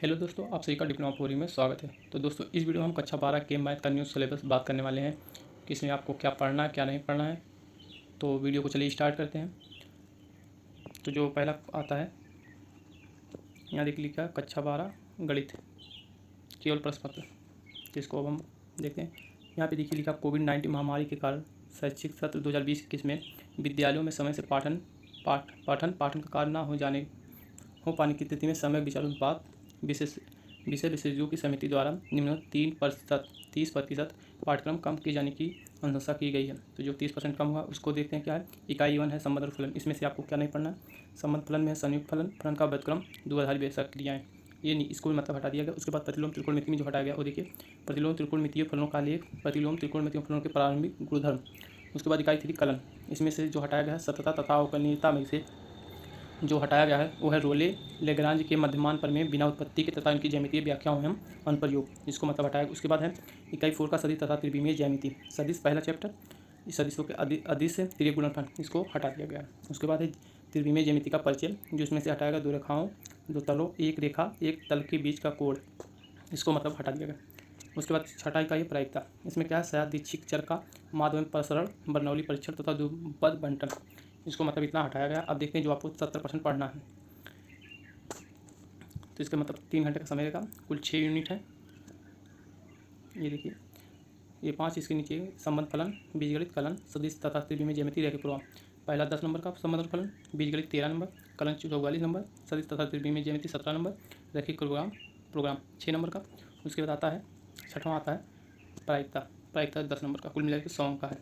Hello दोस्तों, आप सभी का डिप्लोमा पोरी में स्वागत है। तो दोस्तों, इस वीडियो में हम कक्षा 12 के मैथ का न्यू सिलेबस बात करने वाले हैं कि इसमें आपको क्या पढ़ना है, क्या नहीं पढ़ना है। तो वीडियो को चलिए स्टार्ट करते हैं। तो जो पहला आता है, यहाँ देख लिखा है कक्षा 12 गणित केवल प्रश्न पत्र। तो इसको अब हम देखते हैं। यहाँ पे देखिए लिखा कोविड-19 महामारी के कारण शैक्षिक सत्र 2020-21 में विद्यालयों में समय से पाठन का कार्य न हो पाने की स्थिति में समय विचारानुपात विषय विशेषज्ञों की समिति द्वारा निम्नलिखित 30% पाठ्यक्रम कम किए जाने की अनुशंसा की गई है। तो जो 30% कम हुआ उसको देखते हैं क्या है। इकाई 1 है संबंध और फलन। इसमें से आपको क्या नहीं पढ़ना है। संबंध फलन में है संयुक्त फलन, फलन का व्युत्क्रम, द्विआधारी बेसक क्रियाएं। ये नहीं, इसको भी मतलब हटा दिया गया। उसके बाद प्रतिलोम त्रिकोणमिति में जो हटाया गया वो देखिए, प्रतिलोम त्रिकोणमितीय फलनों का लेख, प्रतिलोम त्रिकोणमितीय फलनों के प्रारंभिक गुणधर्म। उसके बाद इकाई 3 कलन। इसमें से जो हटाया गया है सततता तथा अवकलनीयता में से जो हटाया गया है वो है रोले लेग्रांज के मध्यमान प्रमेय बिना उत्पत्ति के तथा इनकी ज्यामितीय व्याख्याओं एवं अनुप्रयोग, जिसको मतलब हटाया। उसके बाद है इकाई 4 का सदिश तथा त्रिविमीय ज्यामिति। सदिश पहला चैप्टर, इस सदिशों के अदिश से त्रिय गुणनफल, इसको हटा दिया गया है। उसके बाद है त्रिविमीय ज्यामिति का परिचय, जो इसमें से हटाया गया दो रेखाओं, दो तलों, एक रेखा एक तल के बीच का कोण, इसको मतलब हटा दिया गया। उसके बाद छठा इकाई प्रायिकता। इसमें क्या है सयादीच्छिक चर का माध्यम प्रसरण, बर्नौली परीक्षण तथा द्विपद बंटन, इसको मतलब इतना हटाया गया। अब देखते हैं जो आपको 70% पढ़ना है। तो इसका मतलब 3 घंटे का समय रहेगा। कुल 6 यूनिट है। ये देखिए, ये 5 इसके नीचे संबंध फलन, बीजगणित, कलन, सदिश तथा त्रिविमीय ज्यामिति, रेखीय प्रोग्राम। पहला 10 नंबर का संबंध फलन, बीजगणित 13 नंबर, कलन 44 नंबर, सदिश तथा त्रिविमीय ज्यामिति 17 नंबर, रेखीय प्रोग्राम 6 नंबर का। उसके बाद आता है छठवां आता है प्रायिकता 10 नंबर का, कुल मिलाकर 100 अंक का है।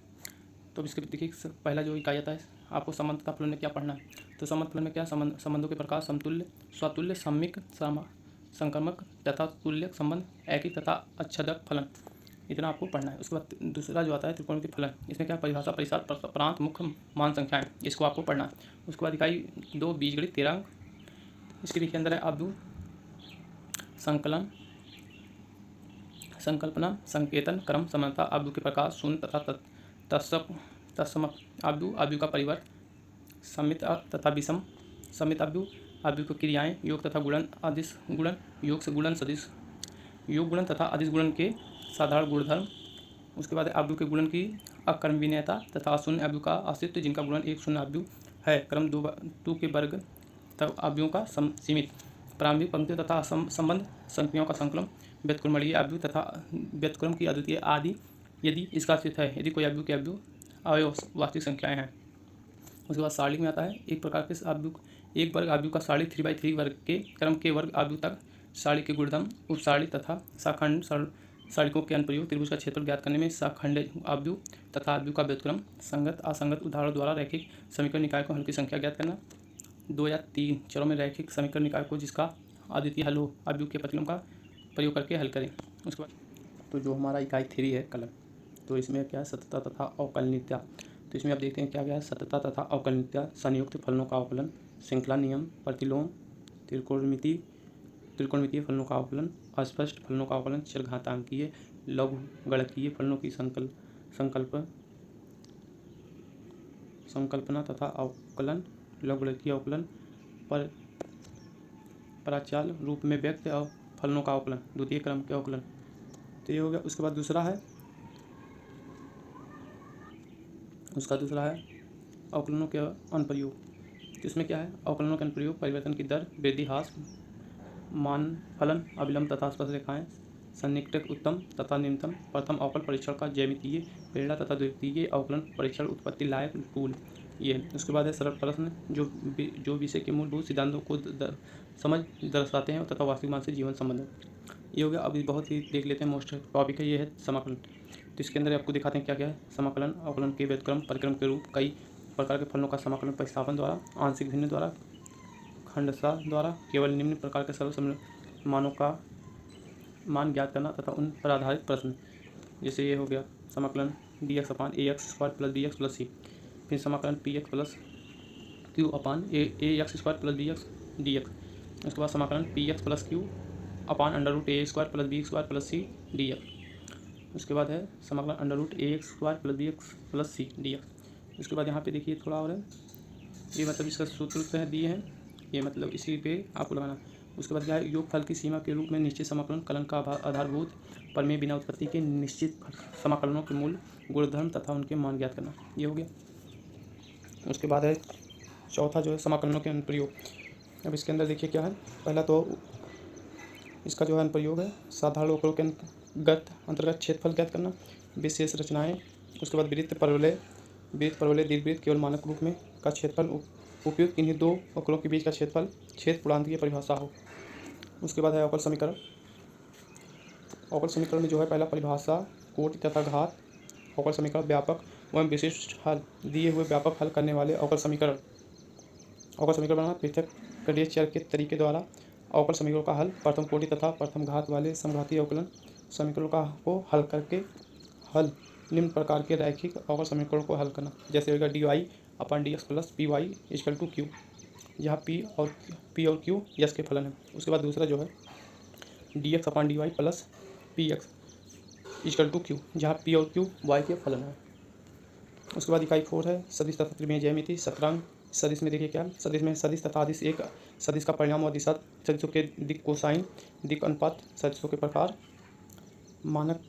तो इसके देखिए पहला जो इकाई आता है आपको संबंध तथा फलन में क्या पढ़ना है। तो संबंध फलन में क्या संबंधों के प्रकार समतुल्य, स्वतुल्य, सम्मिक, संक्रमक तथा तुल्य संबंध, ऐकिक तथा अच्छेदक फलन, इतना आपको पढ़ना है। उसके बाद दूसरा जो आता है त्रिकोणमितीय फलन। इसमें क्या परिभाषा, परिसार, प्रांत, मुख्य, मान संख्याएं, इसको आपको पढ़ना है। उसके बाद इकाई 2 बीजगणित 13 अंक। इसके देखिए अंदर है अवधि, संकलन, संकल्पना, संकेतन, क्रम, समानता, अवधि के प्रकार, शून्य तथा तत्समक, अवधि का परिवर्त, समित तथा विषम, समित अवधि की क्रियाएं, योग तथा गुणन, अदिश गुणन, योग से गुणन, सदिश योग गुणन तथा अदिश गुणन के साधारण गुणधर्म। उसके बाद अवधि के गुणन की अकर्मण्यता तथा अशून्य अवधि का अस्तित्व, जिनका गुणन एक शून्य अवधि है, क्रम 2 के वर्ग तब अवधियों का सीमित, प्रारंभिक पंक्तियों तथा संबंध संख्याओं का संकलन, व्युत्क्रमणीय अवधि तथा व्युत्क्रम की अद्वितीय आदि यदि इसका अस्तित्व है, यदि कोई अवधि के अवयव वास्तविक संख्याएं हैं। उसके बाद सारणी में आता है एक प्रकार के एक वर्ग अवयव का सारणी 3/3 वर्ग के क्रम के वर्ग अवयव तक सारणी के गुणधर्म, उपसारणी तथा शाखंड सारणिकों के अनुप्रयोग, त्रिभुज का क्षेत्रफल ज्ञात करने में शाखंड अवयव तथा अवयव का व्युत्क्रम, संगत असंगत उदाहरण द्वारा रैखिक समीकरण निकाय को हल की संख्या ज्ञात करना, 2 या 3 चरों में रैखिक समीकरण निकाय को जिसका अद्वितीय हल हो, अवयव के प्रतिलोम का प्रयोग करके हल करें। उसके बाद तो जो हमारा इकाई 3 है कलन, तो इसमें क्या है सततता तथा अवकलनीयता। तो इसमें आप देखते हैं क्या क्या है सततता तथा अवकलनीयता, संयुक्त फलनों का अवकलन, श्रृंखला नियम, प्रतिलोम, त्रिकोणमितीय फलनों का अवकलन, अस्पष्ट फलनों का अवकलन, चरघातांकीय लघुगणकीय फलनों की संकल्पना तथा अवकलन, लघुगणकीय अवकलन, प्राचाल रूप में व्यक्त फलनों का अवकलन, द्वितीय क्रम के अवकलन। तो ये हो गया। उसके बाद दूसरा है अवकलनों के अनुप्रयोग। तो इसमें क्या है अवकलनों के अनुप्रयोग, परिवर्तन की दर, वृद्धि, ह्रास, मान फलन, अविलंब तथा स्पर्श रेखाएं, सन्निकटक उत्तम तथा न्यूनतम, प्रथम अवकल परीक्षण का ज्यामितीय प्रेरणा तथा द्वितीय अवकलन परीक्षण उत्पत्ति लायक टूल, ये। उसके बाद है सरल प्रश्न जो विषय के मूलभूत सिद्धांतों को समझ दर्शाते हैं तथा वास्तविक मान से जीवन संबंध, ये हो गया। अभी बहुत ही देख लेते हैं मोस्ट टॉपिक है, ये है समाकलन। तो इसके अंदर आपको दिखाते हैं क्या क्या है समाकलन, अवकलन के व्युत्क्रम, परिक्रम के रूप, कई प्रकार के फलनों का समाकलन, प्रतिस्थापन द्वारा, आंशिक भिन्न द्वारा, खंडशः द्वारा, केवल निम्न प्रकार के सरल मानों का मान ज्ञात करना तथा उन पर आधारित प्रश्न, जैसे ये हो गया समाकलन dx/ax² + bx + c, फिर समाकलन px + q/ax² + bx dx। उसके बाद समाकलन px + q/√a² + b² + c dx। उसके बाद है समाकलन √ax² + bx + c dx। उसके बाद यहाँ पे देखिए थोड़ा और है, ये मतलब इसका सूत्र दिए हैं, ये मतलब इसी पे आपको लगाना उसके बाद क्या है, योगफल की सीमा के रूप में निश्चित समाकलन कलन का आधारभूत प्रमेय बिना उत्पत्ति के निश्चित समाकलनों के मूल गुणधर्म तथा उनके मान ज्ञात करना, ये हो गया। उसके बाद है चौथा जो है समाकलनों के अनुप्रयोग। अब इसके अंदर देखिए क्या है, पहला तो इसका जो है अनुप्रयोग है साधारण वक्रों के अंतर्गत क्षेत्रफल ज्ञात करना, विशेष रचनाएं। उसके बाद वृत्त परवलय दीर्घवृत्त केवल मानक रूप में का क्षेत्रफल उपयुक्त इन्हीं दो वक्रों के बीच का क्षेत्रफल क्षेत्र पूर्णांक की परिभाषा हो। उसके बाद है अवकल समीकरण। अवकल समीकरण में जो है पहला परिभाषा, कोटि तथा घात। अवकल समीकरण व्यापक एवं विशिष्ट हल, दिए हुए व्यापक हल करने वाले अवकल समीकरण बनाना पृथक कड़िय चर के तरीके द्वारा अवकल समीकरणों का हल, प्रथम कोटि तथा प्रथम घात वाले समघातीय अवकलन समीकरणों को हल करके निम्न प्रकार के रैखिक अवकल समीकरणों को हल करना, जैसे होगा dy/dx प्लस py = q, जहाँ p और q यश के फलन है। उसके बाद दूसरा जो है dx/dy प्लस px = q, जहाँ p और q y के फलन है। उसके बाद इकाई 4 है सदिश तथा त्रिमेय ज्यामिति शतरंग। सदिश में देखिए क्या, सदिश में सदिश तथा अदिश एक सदिश का परिणाम और दिशा, सदिशों के दिक् कोसाइन, दिक् अनुपात, सदिशों के प्रकार, मानक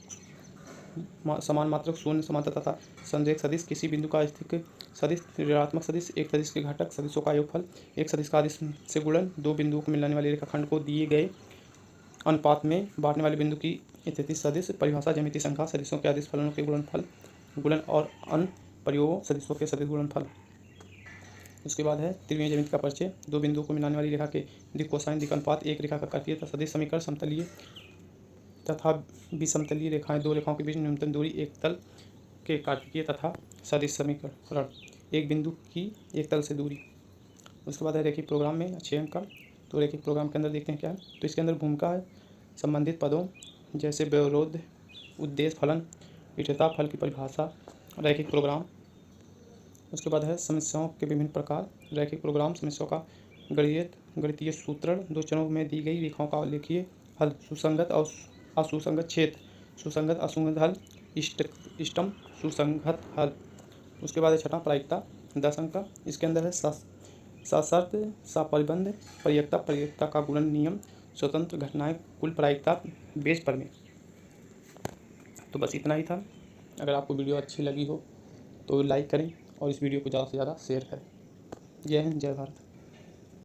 समान मात्रक, शून्य समांतर तथा संरेख सदिश, किसी बिंदु का स्थिक सदिश, ऋणात्मक सदिश, एक सदिश के घटक, सदिशों का योगफल, एक सदिश का अदिश से गुणन, दो बिंदुओं को मिलाने वाले रेखाखंड को दिए गए अनुपात में बांटने वाले बिंदु की स्थिति सदिश, परिभाषा, ज्यामिति संख्या, सदिशों के अदिश फलनों के गुणन और अन्य प्रयोगों, सदिशों के सदिश गुणनफल। उसके बाद है त्रिमेय ज्यामिति का परिचय। दो बिंदुओं को मिलाने वाली रेखा के दिक् कोसाइन, दिक् अनुपात, एक रेखा का कार्तीय सदिश समीकरण, समतलीय तथा विसमतलीय रेखाएं, दो रेखाओं के बीच न्यूनतम दूरी, एक तल के कार्तीय तथा सदिश समीकरण, एक बिंदु की एक तल से दूरी। उसके बाद है रैखिक प्रोग्राम में 6 अंक का। तो रैखिक प्रोग्राम के अंदर देखते हैं क्या है, तो इसके अंदर भूमिका है संबंधित पदों जैसे व्यवरोध, उद्देश्य, फलन, इष्टता, फल की परिभाषा, रैखिक प्रोग्राम। उसके बाद है समस्याओं के विभिन्न प्रकार। रैखिक प्रोग्राम समस्याओं का गणितीय सूत्रण, दो चरणों में दी गई रेखाओं का लेखीय हल, सुसंगत और असुसंगत क्षेत्र, सुसंगत असुसंगत हल, इष्टतम सुसंगत हल। उसके बाद है छठा प्रायिकता 10 अंक का। इसके अंदर है सशर्त सपरिबंध प्रायिकता का गुणन नियम, स्वतंत्र घटनाएं, कुल प्रायिकता, बेस प्रमेय। तो बस इतना ही था। अगर आपको वीडियो अच्छी लगी हो तो लाइक करें और इस वीडियो को ज़्यादा से ज़्यादा शेयर करें। जय हिंद, जय भारत।